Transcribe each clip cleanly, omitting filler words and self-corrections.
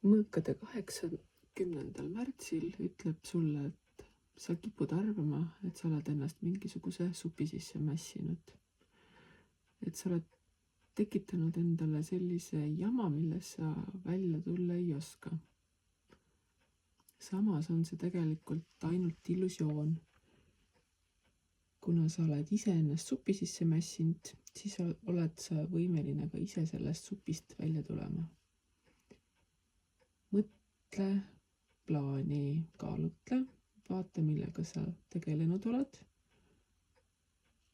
mõõkade 80. märtsil ütleb sulle, et sa kipud arvama, et sa oled ennast mingisuguse supi sisse mässinud. Et sa oled tekitanud endale sellise jama, milles sa välja tulla ei oska. Samas on see tegelikult ainult illusioon. Kuna sa oled ise ennast supi sisse mässinud, siis oled sa võimeline ka ise sellest supist välja tulema. Mõtle plaani, kaalutle, vaata, millega sa tegelenud oled.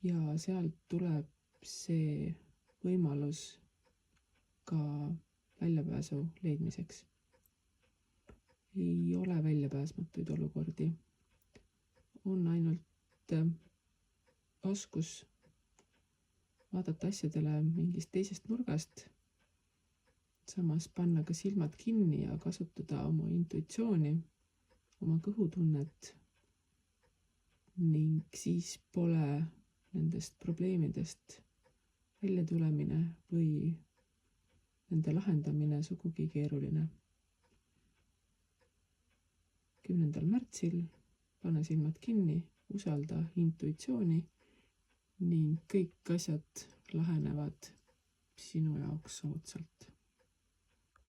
Ja sealt tuleb see võimalus ka väljapääsu leidmiseks. Ei ole väljapääsmatuid olukordi. On ainult oskus vaadata asjadele mingist teisest nurgast, samas panna ka silmad kinni ja kasutada oma intuitsiooni, oma kõhutunnet, ning siis pole nendest probleemidest välja tulemine või nende lahendamine sugugi keeruline. 10. märtsil pane silmad kinni, usalda intuitsiooni ning kõik asjad lahenevad sinu jaoks soodsalt.